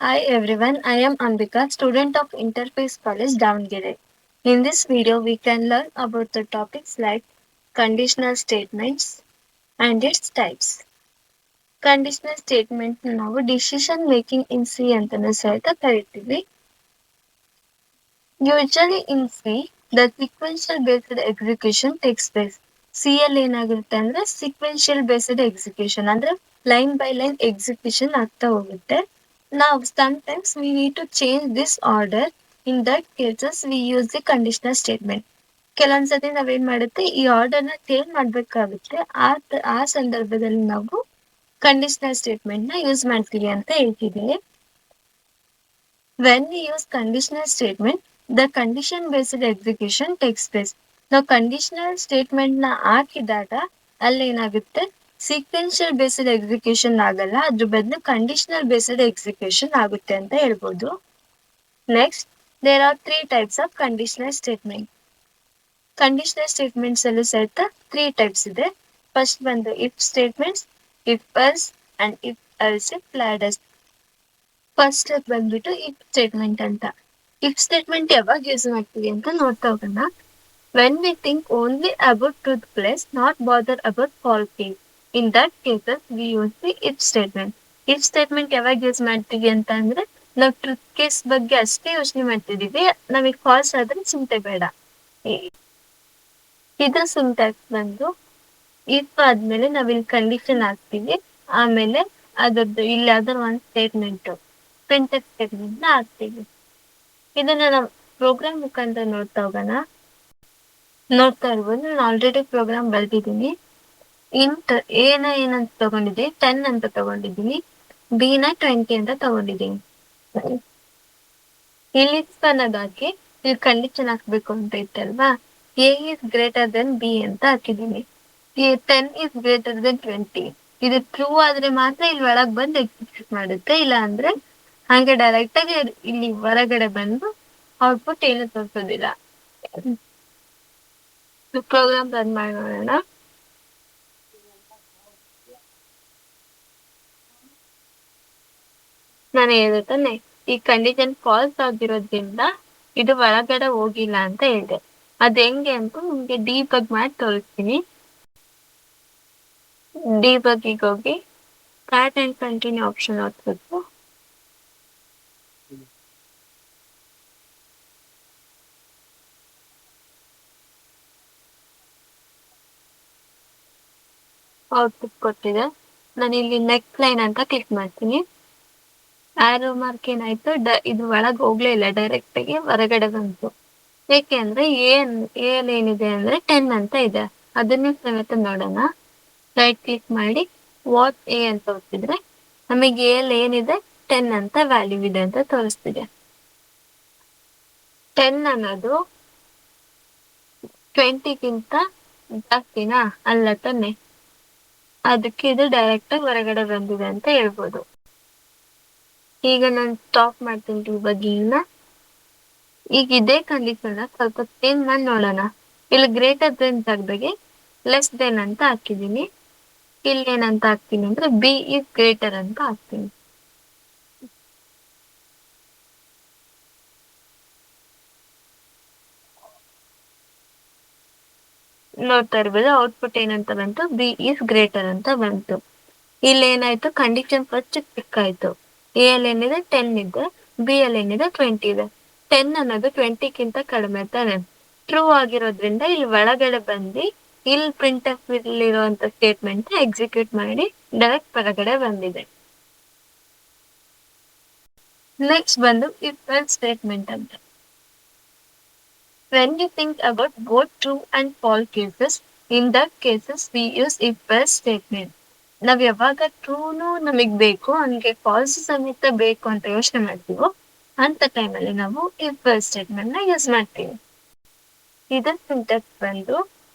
Hi everyone, I am Ambika, student of Interface College, Davangere. In this video, we can learn about the topics like conditional statements and its types. Conditional statement ನಾವು decision making ಇನ್ C ಅಂತಾನೂ ಸಹಿತ ಕರಿತೀವಿ. Usually in C the sequential based execution takes place. C ಅಲ್ಲಿ ಏನಾಗುತ್ತೆ ಅಂದ್ರೆ sequential based execution ಅಂದ್ರೆ line by line execution ಆಗ್ತಾ ಹೋಗುತ್ತೆ. Now, sometimes we need to change this order. In that cases, we use the conditional statement. ಕೆಲವೊಂದ್ಸತಿ ನಾವೇನ್ ಮಾಡುತ್ತೆ ಈ ಆರ್ಡರ್ನ ಚೇಂಜ್ ಮಾಡ್ಬೇಕಾಗುತ್ತೆ. ಆ ಸಂದರ್ಭದಲ್ಲಿ ನಾವು ಕಂಡೀಷನಲ್ ಸ್ಟೇಟ್ಮೆಂಟ್ ನ ಯೂಸ್ ಮಾಡ್ತೀವಿ ಅಂತ ಹೇಳ್ತಿದ್ದೀನಿ. When we use conditional statement, the condition based execution takes place. ನಾವು ಕಂಡೀಷನಲ್ ಸ್ಟೇಟ್ಮೆಂಟ್ ನ ಹಾಕಿದಾಗ ಅಲ್ಲೇನಾಗುತ್ತೆ ಸೀಕ್ವೆನ್ಷಿಯಲ್ ಬೇಸ್ಡ್ ಎಕ್ಸಿಕ್ಯೂಷನ್ ಆಗಲ್ಲ, ಅದ್ರ ಬದಲು ಕಂಡೀಷನಲ್ ಬೇಸ್ಡ್ ಎಕ್ಸಿಕ್ಯೂಷನ್ ಆಗುತ್ತೆ ಅಂತ ಹೇಳ್ಬೋದು. Next, there are 3 types of conditional statement. Conditional statements ಅಲ್ಲೂ ಸಹಿತ 3 ಟೈಪ್ಸ್ ಇದೆ. ಫಸ್ಟ್ ಬಂದು if statements, if else and if else if ladders. First step ಬಂದ್ಬಿಟ್ಟು ಇಫ್ ಸ್ಟೇಟ್ಮೆಂಟ್ ಅಂತ. ಇಫ್ ಸ್ಟೇಟ್ಮೆಂಟ್ ಯಾವಾಗ ಯೂಸ್ ಮಾಡ್ತೀವಿ ಅಂತ ನೋಡ್ತಾ ಹೋಗೋಣ. When we think only about truth place, not bother about falsing, in that cases we use the if statement. If statement ಯಾವಾಗ use ಮಾಡ್ತೀವಿ ಅಂತ ಅಂದ್ರೆ ನಾವು ಟ್ರೂತ್ ಕೇಸ್ ಬಗ್ಗೆ ಅಷ್ಟೇ ಯೋಚನೆ ಮಾಡ್ತಿದೀವಿ, ನಮಗೆ ಫಾಲ್ಸ್ ಆದ್ರೆ ಚಿಂತೆ ಬೇಡ. ಇದು ಸಿಂಟ್ಯಾಕ್ಸ್ ಬಂದು ಇಫ್ ಆದ್ಮೇಲೆ ನಾವಿಲ್ಲಿ ಕಂಡೀಷನ್ ಹಾಕ್ತಿವಿ, ಆಮೇಲೆ ಅದ್ರದ್ದು ಇಲ್ಲಿ ಯಾವ್ದಾರ ಒಂದು ಸ್ಟೇಟ್ಮೆಂಟ್ ಪ್ರಿಂಟೆಡ್ ಸ್ಟೇಟ್ಮೆಂಟ್ ನ ಹಾಕ್ತೀವಿ. ಇದನ್ನ ನಾವು ಪ್ರೋಗ್ರಾಮ್ ಮುಖಾಂತರ ನೋಡ್ತಾ ಹೋಗೋಣ. ನೋಡ್ತಾ ಇರ್ಬೋದು, ನಾನು ಆಲ್ರೆಡಿ ಪ್ರೋಗ್ರಾಮ್ ಬರೆದಿದ್ದೀನಿ. ಇಂಟ್ ಎನ ಏನಂತ ತಗೊಂಡಿದ್ದೀನಿ, 10 ಅಂತ ತಗೊಂಡಿದ್ದೀನಿ. ಬಿ ನ 20 ಅಂತ ತಗೊಂಡಿದ್ದೀನಿ. ಇಲ್ಲಿ ಅನ್ನೋದಾಕಿ ಇಲ್ಲಿ ಕಂಡೀಷನ್ ಹಾಕ್ಬೇಕು ಅಂತ ಇತ್ತಲ್ವಾ, a is greater than b ಅಂತ ಹಾಕಿದ್ದೀನಿ. 10 ಇಸ್ ಗ್ರೇಟರ್ ದೆನ್ 20. ಇದು ಟ್ರೂ ಆದ್ರೆ ಮಾತ್ರ ಇಲ್ಲಿ ಒಳಗ್ ಬಂದು ಎಕ್ಸಿಕ್ಯೂಟ್ ಮಾಡುತ್ತೆ, ಇಲ್ಲ ಅಂದ್ರೆ ಹಂಗೆ ಡೈರೆಕ್ಟ್ ಆಗಿ ಇಲ್ಲಿ ಹೊರಗಡೆ ಬಂದು ಔಟ್ಪುಟ್ ಏನು ತೋರಿಸೋದಿಲ್ಲ. ಪ್ರೋಗ್ರಾಮ್ ರನ್ ಮಾಡೋಣ. ನಾನು ಹೇಳ್ತಾನೆ ಈ ಕಂಡೀಷನ್ ಫಾಲ್ಸ್ ಆಗಿರೋದ್ರಿಂದ ಇದು ಒಳಗಡೆ ಹೋಗಿಲ್ಲ ಅಂತ ಹೇಳಿದೆ. ಅದ್ ಹೆಂಗೆ ಅಂತ ನಿಮ್ಗೆ ಡಿಬಗ್ ಮಾಡಿ ತೋರಿಸ್ತೀನಿ. ಡಿಬಗ್ಗಿಗೆ ಹೋಗಿ ಸ್ಟಾರ್ಟ್ ಅಂಡ್ ಕಂಟಿನ್ಯೂ ಆಪ್ಷನ್ ಹಾಕ್ಬೇಕು. ಔಟ್ಪುಟ್ ಕೊಟ್ಟಿದೆ. ನಾನು ಇಲ್ಲಿ ನೆಕ್ಸ್ಟ್ ಲೈನ್ ಅಂತ ಕ್ಲಿಕ್ ಮಾಡ್ತೀನಿ. ಆರೋ ಮಾರ್ಕ್ ಏನಾಯ್ತು, ಇದು ಒಳಗೆ ಹೋಗ್ಲೇ ಇಲ್ಲ, ಡೈರೆಕ್ಟ್ ಆಗಿ ಹೊರಗಡೆ ಬಂತು. ಏಕೆ ಅಂದ್ರೆ ಏನಿದೆ ಅಂದ್ರೆ 10 ಅಂತ ಇದೆ. ಅದನ್ನು ಸಮೇತ ನೋಡೋಣ. ರೈಟ್ ಕ್ಲಿಕ್ ಮಾಡಿ ವಾಟ್ ಎ ಅಂತ ಒತ್ತಿದ್ರೆ ನಮಗೆ ಏನಿದೆ 10 ಅಂತ ವ್ಯಾಲ್ಯೂ ಇದೆ ಅಂತ ತೋರಿಸ್ತಿದೆ. 10 ಅನ್ನೋದು 20ಗಿಂತ ಜಾಸ್ತಿನಾ? ಅಲ್ಲ ತಾನೆ. ಅದಕ್ಕೆ ಇದು ಡೈರೆಕ್ಟ್ ಆಗಿ ಹೊರಗಡೆ ಬಂದಿದೆ ಅಂತ ಹೇಳ್ಬೋದು. ಈಗ ನಾನು ಸ್ಟಾಪ್ ಮಾಡ್ತೀನಿ ಡಿಬಗ್ಗಿಂಗ್ನ. ಈಗ ಇದೇ ಕಂಡೀಷನ್ ಸ್ವಲ್ಪ ಚೇಂಜ್ ಮಾಡಿ ನೋಡೋಣ. ಇಲ್ಲಿ ಗ್ರೇಟರ್ ದೆನ್ ತೆಗ್ದಾಗೆ ಲೆಸ್ ದೆನ್ ಅಂತ ಹಾಕಿದೀನಿ. ಇಲ್ಲಿ ಏನಂತ ಹಾಕ್ತೀನಿ ಅಂದ್ರೆ ಬಿ ಇಸ್ ಗ್ರೇಟರ್ ಅಂತ ಹಾಕ್ತೀನಿ. ನೋಡ್ತಾ ಇರ್ಬೋದು ಔಟ್ಪುಟ್ ಏನಂತ ಬಂತು, ಬಿ ಇಸ್ ಗ್ರೇಟರ್ ಅಂತ ಬಂತು. ಇಲ್ಲಿ ಏನಾಯ್ತು, ಕಂಡೀಷನ್ ಫಸ್ಟ್ ಕ್ಲಿಕ್ ಆಯ್ತು. ಎ ಅಲ್ಲಿ ಏನಿದೆ 10 ಇದೆ, ಬಿ ಅಲ್ಲಿ ಏನಿದೆ 20 ಇದೆ. 10 ಅನ್ನೋದು 20ಗಿಂತ ಕಡಿಮೆ ತಾನೆ, ಟ್ರೂ ಆಗಿರೋದ್ರಿಂದ ಇಲ್ಲಿ ಒಳಗಡೆ ಬಂದು ಇಲ್ಲಿ ಪ್ರಿಂಟ್ ಇರುವಂತ ಸ್ಟೇಟ್ಮೆಂಟ್ ಎಕ್ಸಿಕ್ಯೂಟ್ ಮಾಡಿ ಡೈರೆಕ್ಟ್ ಹೊರಗಡೆ ಬಂದಿದೆ. ನೆಕ್ಸ್ಟ್ ಬಂದು ಇಫ್ ಎಲ್ಸ್ ಸ್ಟೇಟ್ಮೆಂಟ್ ಅಂತ. When you think about both true and false cases, in that cases we use if else statement. ನಾವ್ ಯಾವಾಗ ಟ್ರೂನು ನಮಗ್ ಬೇಕು ಹಂಗೆ ಫಾಲ್ಸ್ ಸಮೇತ ಬೇಕು ಅಂತ ಯೋಚನೆ ಮಾಡ್ತೀವೋ ಅಂತ ಟೈಮಲ್ಲಿ ನಾವು ಇಫ್ ಎಲ್ಸ್ ಸ್ಟೇಟ್ಮೆಂಟ್ ನ ಯೂಸ್ ಮಾಡ್ತೀವಿ. ಇದರ ಸಿಂಟ್ಯಾಕ್ಸ್ ಬಂದು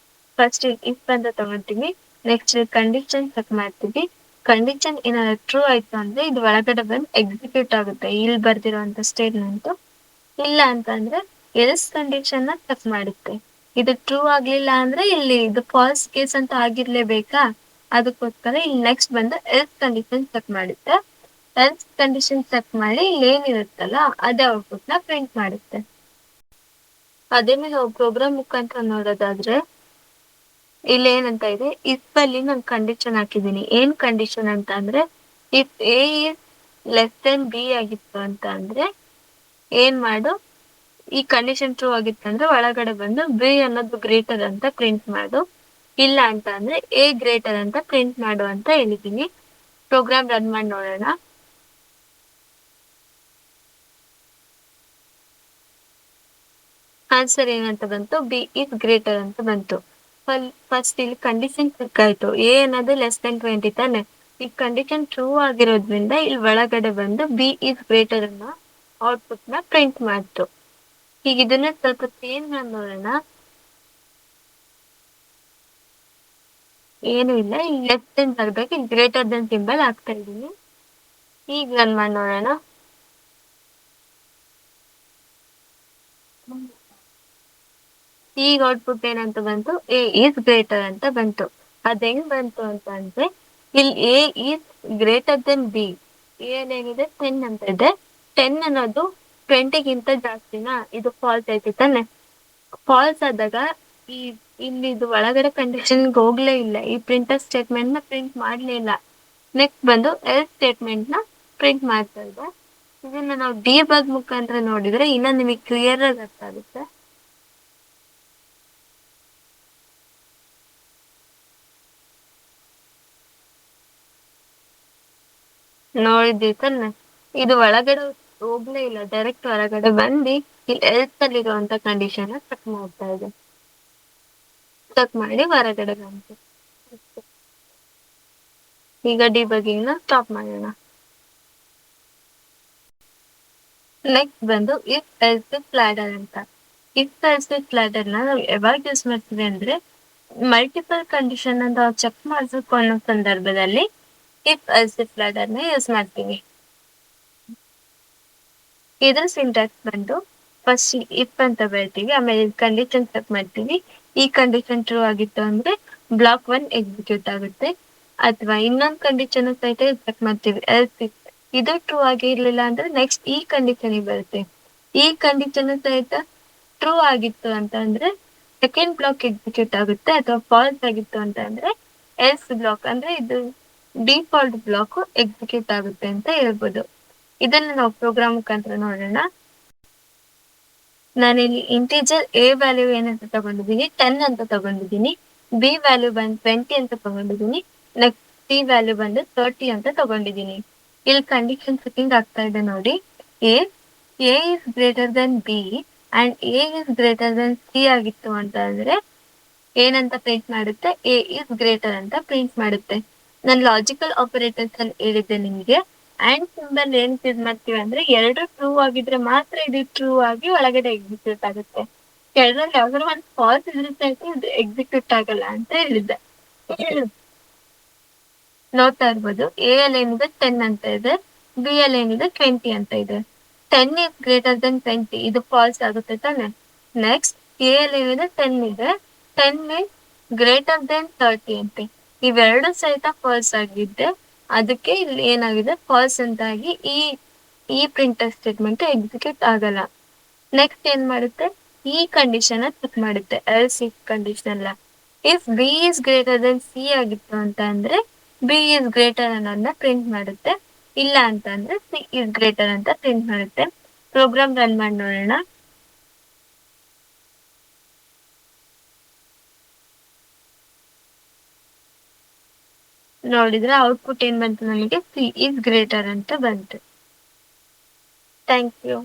ಫಸ್ಟ್ ಇಫ್ ಅಂತ ತಗೊಳ್ತೀವಿ, ನೆಕ್ಸ್ಟ್ ಕಂಡೀಷನ್ ಚೆಕ್ ಮಾಡ್ತೀವಿ. ಕಂಡೀಷನ್ ಏನಾದ್ರು ಟ್ರೂ ಆಯ್ತು ಅಂದ್ರೆ ಇದು ಒಳಗಡೆ ಬಂದು ಎಕ್ಸಿಕ್ಯೂಟ್ ಆಗುತ್ತೆ ಇಲ್ಲಿ ಬರ್ದಿರುವಂತ ಸ್ಟೇಟ್ಮೆಂಟ್. ಇಲ್ಲ ಅಂತಂದ್ರೆ ಎಲ್ಸ್ ಕಂಡೀಷನ್ ನ ಚೆಕ್ ಮಾಡುತ್ತೆ. ಇದು ಟ್ರೂ ಆಗ್ಲಿಲ್ಲ ಅಂದ್ರೆ ಇಲ್ಲಿ ಇದು ಫಾಲ್ಸ್ ಕೇಸ್ ಅಂತ ಆಗಿರ್ಲೇಬೇಕಾ, ಅದಕ್ಕೋಸ್ಕರ ಇಲ್ಲಿ ನೆಕ್ಸ್ಟ್ ಬಂದು ಎಲ್ಸ್ ಕಂಡೀಷನ್ ಚೆಕ್ ಮಾಡುತ್ತೆ. ಎಲ್ಸ್ ಕಂಡೀಷನ್ ಚೆಕ್ ಮಾಡಿ ಇಲ್ಲಿ ಏನಿರುತ್ತಲ್ಲ ಅದೇ ಔಟ್ಪುಟ್ ನ ಪ್ರಿಂಟ್ ಮಾಡುತ್ತೆ. ಅದೇ ಮೇಲೆ ಪ್ರೋಗ್ರಾಮ್ ಮುಖಾಂತರ ನೋಡೋದಾದ್ರೆ ಇಲ್ಲಿ ಏನಂತ ಇದೆ, ಇಫ್ ಅಲ್ಲಿ ನಾನು ಕಂಡೀಷನ್ ಹಾಕಿದ್ದೀನಿ. ಏನ್ ಕಂಡೀಷನ್ ಅಂತ ಅಂದ್ರೆ if A is less than B ಆಗಿತ್ತು ಅಂತ ಅಂದ್ರೆ ಏನ್ ಮಾಡು, ಈ ಕಂಡೀಷನ್ ಟ್ರೂ ಆಗಿತ್ತು ಅಂದ್ರೆ ಒಳಗಡೆ ಬಂದು ಬಿ ಅನ್ನೋದು ಗ್ರೇಟರ್ ಅಂತ ಪ್ರಿಂಟ್ ಮಾಡು, ಇಲ್ಲ ಅಂತ ಅಂದ್ರೆ ಎ ಗ್ರೇಟರ್ ಅಂತ ಪ್ರಿಂಟ್ ಮಾಡು ಅಂತ ಹೇಳಿದೀನಿ. ಪ್ರೋಗ್ರಾಮ್ ರನ್ ಮಾಡಿ ನೋಡೋಣ. ಆನ್ಸರ್ ಏನಂತ ಬಂತು, ಬಿ ಇಸ್ ಗ್ರೇಟರ್ ಅಂತ ಬಂತು. ಫಸ್ಟ್ ಇಲ್ಲಿ ಕಂಡೀಷನ್ ಚೆಕ್ ಆಯ್ತು, ಎ ಅನ್ನೋದು ಲೆಸ್ ದೆನ್ 20 ತಾನೆ. ಈ ಕಂಡೀಷನ್ ಟ್ರೂ ಆಗಿರೋದ್ರಿಂದ ಇಲ್ಲಿ ಒಳಗಡೆ ಬಂದು ಬಿ ಇಸ್ ಗ್ರೇಟರ್ ಅನ್ನೋ ಔಟ್ಪುಟ್ ನ ಪ್ರಿಂಟ್ ಮಾಡ್ತು. ಈಗ ಇದನ್ನ ಸ್ವಲ್ಪ ಚೇಂಜ್ ಮಾಡಿ ನೋಡೋಣ. ಏನು ಇಲ್ಲ, ಇಲ್ಲಿ ಲೆಸ್ ದೆನ್ ಬರ್ಬೇಕು, ಇಲ್ಲಿ ಗ್ರೇಟರ್ ದೆನ್ ಸಿಂಬಲ್ ಆಗ್ತಾ ಇದೀನಿ. ಈಗ ರನ್ ಮಾಡಿ ನೋಡೋಣ. ಈಗ ಔಟ್ಪುಟ್ ಏನಂತ ಬಂತು, ಎ ಈಸ್ ಗ್ರೇಟರ್ ಅಂತ ಬಂತು. ಅದ್ ಹೆಂಗ್ ಬಂತು ಅಂತ ಅಂದ್ರೆ ಇಲ್ಲಿ A is greater than B, ಏನೇನಿದೆ 10 ಅಂತ ಇದೆ. 10 ಅನ್ನೋದು 20ಗಿಂತ ಜಾಸ್ತಿನಾ, ಇದು ಫಾಲ್ಸ್ ಐತಿ ತಾನೆ. ಫಾಲ್ಸ್ ಆದಾಗ ಈ ಇಲ್ಲಿ ಇದು ಒಳಗಡೆ ಕಂಡೀಷನ್ ಹೋಗ್ಲೇ ಇಲ್ಲ, ಈ ಪ್ರಿಂಟರ್ ಸ್ಟೇಟ್ಮೆಂಟ್ ನ ಪ್ರಿಂಟ್ ಮಾಡ್ಲೇ ಇಲ್ಲ. ನೆಕ್ಸ್ಟ್ ಬಂದು ಎಲ್ಸ್ ಸ್ಟೇಟ್ಮೆಂಟ್ ನ ಪ್ರಿಂಟ್ ಮಾಡ್ತಾ ಇದೆ. ಇದನ್ನ ನಾವು ಡಿಬಗ್ ಮುಖಾಂತರ ನೋಡಿದ್ರೆ ಇನ್ನ ನಿಮಗೆ ಕ್ಲಿಯರ್ ಆಗಿ ಅರ್ಥ ಆಗುತ್ತೆ. ನೋಡಿದ್ವಿ ತಾನೆ, ಇದು ಒಳಗಡೆ ಹೋಗ್ಲೇ ಇಲ್ಲ, ಡೈರೆಕ್ಟ್ ಹೊರಗಡೆ ಬಂದು ಇಲ್ಲಿ ಎಲ್ಸ್ ಅಲ್ಲಿ ಇರುವಂತ ಕಂಡೀಷನ್ ಚೆಕ್ ಮಾಡ್ತಾ ಇದೆ. ಚೆಕ್ ಮಾಡಿ ಹೊರಗಡೆ ಬಂತು. ಈಗ ಡಿಬಗಿಂಗ್ ನ ಸ್ಟಾಪ್ ಮಾಡೋಣ. ನೆಕ್ಸ್ಟ್ ಬಂದು ಇಫ್ ಎಲ್ಸ್ ಇಫ್ ಲ್ಯಾಡರ್ ಅಂತ. ಇಫ್ ಎಲ್ಸ್ ಇಫ್ ಲ್ಯಾಡರ್ ನ ನಾವು ಯಾವಾಗ ಯೂಸ್ ಮಾಡ್ತೀವಿ ಅಂದ್ರೆ ಮಲ್ಟಿಪಲ್ ಕಂಡೀಷನ್ ಅಂತ ಚೆಕ್ ಮಾಡ್ಬೇಕು ಅನ್ನೋ ಸಂದರ್ಭದಲ್ಲಿ ಇಫ್ ಎಲ್ಸ್ ಇಫ್ ಲ್ಯಾಡರ್ ನ ಯೂಸ್ ಮಾಡ್ತೀವಿ. ಇದ್ರ ಸಿಂಟ್ಯಾಕ್ಸ್ ಬಂದು ಫಸ್ಟ್ ಇಫ್ ಅಂತ ಬರ್ತೀವಿ, ಆಮೇಲೆ ಕಂಡೀಷನ್ ಚೆಕ್ ಮಾಡ್ತೀವಿ. ಈ ಕಂಡೀಷನ್ ಟ್ರೂ ಆಗಿತ್ತು ಅಂದ್ರೆ ಬ್ಲಾಕ್ 1 ಎಕ್ಸಿಕ್ಯೂಟ್ ಆಗುತ್ತೆ, ಅಥವಾ ಇನ್ನೊಂದು ಕಂಡೀಷನ್ ಸಹಿತ ಚೆಕ್ ಮಾಡ್ತೀವಿ ಎಲ್ಸ್ ಇಫ್ ಇದು ಟ್ರೂ ಆಗಿರ್ಲಿಲ್ಲ ಅಂದ್ರೆ ನೆಕ್ಸ್ಟ್ ಈ ಕಂಡೀಷನ್ ಬರುತ್ತೆ. ಈ ಕಂಡೀಷನ್ ಸಹಿತ ಟ್ರೂ ಆಗಿತ್ತು ಅಂತ ಅಂದ್ರೆ ಸೆಕೆಂಡ್ ಬ್ಲಾಕ್ ಎಕ್ಸಿಕ್ಯೂಟ್ ಆಗುತ್ತೆ, ಅಥವಾ ಫಾಲ್ಸ್ ಆಗಿತ್ತು ಅಂತ ಅಂದ್ರೆ ಎಲ್ಸ್ ಬ್ಲಾಕ್ ಅಂದ್ರೆ ಇದು ಡಿಫಾಲ್ಟ್ ಬ್ಲಾಕ್ ಎಕ್ಸಿಕ್ಯೂಟ್ ಆಗುತ್ತೆ ಅಂತ ಹೇಳ್ಬೋದು. ಇದನ್ನ ನಾವು ಪ್ರೋಗ್ರಾಮ್ ಮುಖಾಂತರ ನೋಡೋಣ. ನಾನಿಲ್ಲಿ ಇಂಟೀಜರ್ ಎ ವ್ಯಾಲ್ಯೂ ಏನಂತ ತಗೊಂಡಿದ್ದೀನಿ, 10 ಅಂತ ತಗೊಂಡಿದ್ದೀನಿ. ಬಿ ವ್ಯಾಲ್ಯೂ ಬಂದು 20 ಅಂತ ತಗೊಂಡಿದ್ದೀನಿ. ನೆಕ್ಸ್ಟ್ ಸಿ ವ್ಯಾಲ್ಯೂ ಬಂದು 30 ಅಂತ ತಗೊಂಡಿದ್ದೀನಿ. ಇಲ್ಲಿ ಕಂಡೀಷನ್ ಚೆಕಿಂಗ್ ಆಗ್ತಾ ಇದೆ ನೋಡಿ. A is greater than B and A is greater then C ಆಗಿತ್ತು ಅಂತ ಅಂದ್ರೆ ಏನಂತ ಪ್ರಿಂಟ್ ಮಾಡುತ್ತೆ, ಎ ಇಸ್ ಗ್ರೇಟರ್ ಅಂತ ಪ್ರಿಂಟ್ ಮಾಡುತ್ತೆ. ನಾನು ಲಾಜಿಕಲ್ ಆಪರೇಟರ್ಸ್ ಅಲ್ಲಿ ಹೇಳಿದ್ದೆ ನಿಮ್ಗೆ. ಅಂಡ್ ಸಿಂಬಲ್ ಏನ್ ಯೂಸ್ ಮಾಡ್ತೀವಿ ಅಂದ್ರೆ ಎರಡು ಟ್ರೂ ಆಗಿದ್ರೆ ಮಾತ್ರ ಇದು ಟ್ರೂ ಆಗಿ ಒಳಗಡೆ ಎಕ್ಸಿಕ್ಯೂಟ್ ಆಗುತ್ತೆ. ಎರಡರಲ್ಲಿ ಯಾವ್ದಾದ್ರು ಒಂದು ಫಾಲ್ಸ್ ಇದ್ರೆ ಇದು ಎಕ್ಸಿಕ್ಯೂಟ್ ಆಗಲ್ಲ ಅಂತ ಹೇಳಿದ್ದೆ. ನೋಡ್ತಾ ಇರ್ಬೋದು, ಎ ಅಲ್ಲಿ ಏನಿದೆ 10 ಅಂತ ಇದೆ, ಬಿ ಅಲ್ಲಿ ಏನಿದೆ 20 ಅಂತ ಇದೆ. 10 ಇಸ್ ಗ್ರೇಟರ್ ದೆನ್ 20, ಇದು ಫಾಲ್ಸ್ ಆಗುತ್ತೆ ತಾನೆ. ನೆಕ್ಸ್ಟ್ ಎ ಅಲ್ಲಿ ಏನಿದೆ 10 ಇದೆ, 10 ಇಸ್ ಗ್ರೇಟರ್ ದೆನ್ 30 ಅಂತೆ. ಇವೆರಡು ಸಹಿತ ಫಾಲ್ಸ್ ಆಗಿದ್ದೆ, ಅದಕ್ಕೆ ಇಲ್ಲಿ ಏನಾಗಿದೆ ಫಾಲ್ಸ್ ಅಂತಾಗಿ ಈ ಪ್ರಿಂಟರ್ ಸ್ಟೇಟ್ಮೆಂಟ್ ಎಕ್ಸಿಕ್ಯೂಟ್ ಆಗಲ್ಲ. ನೆಕ್ಸ್ಟ್ ಏನ್ ಮಾಡುತ್ತೆ, ಈ ಕಂಡೀಷನ್ ಚೆಕ್ ಮಾಡುತ್ತೆ, else if condition. If B is greater then C ಆಗಿತ್ತು ಅಂತ ಅಂದ್ರೆ ಬಿ ಇಸ್ ಗ್ರೇಟರ್ ಅನ್ನೋದನ್ನ ಪ್ರಿಂಟ್ ಮಾಡುತ್ತೆ, ಇಲ್ಲ ಅಂತ ಅಂದ್ರೆ ಸಿ ಇಸ್ ಗ್ರೇಟರ್ ಅಂತ ಪ್ರಿಂಟ್ ಮಾಡುತ್ತೆ. ಪ್ರೋಗ್ರಾಮ್ ರನ್ ಮಾಡಿ ನೋಡೋಣ. ನೋಡಿದ್ರೆ ಔಟ್ಪುಟ್ ಏನ್ ಬಂತು, ನನಗೆ ಸಿ ಇಸ್ ಗ್ರೇಟರ್ ಅಂತ ಬಂತು. Thank you.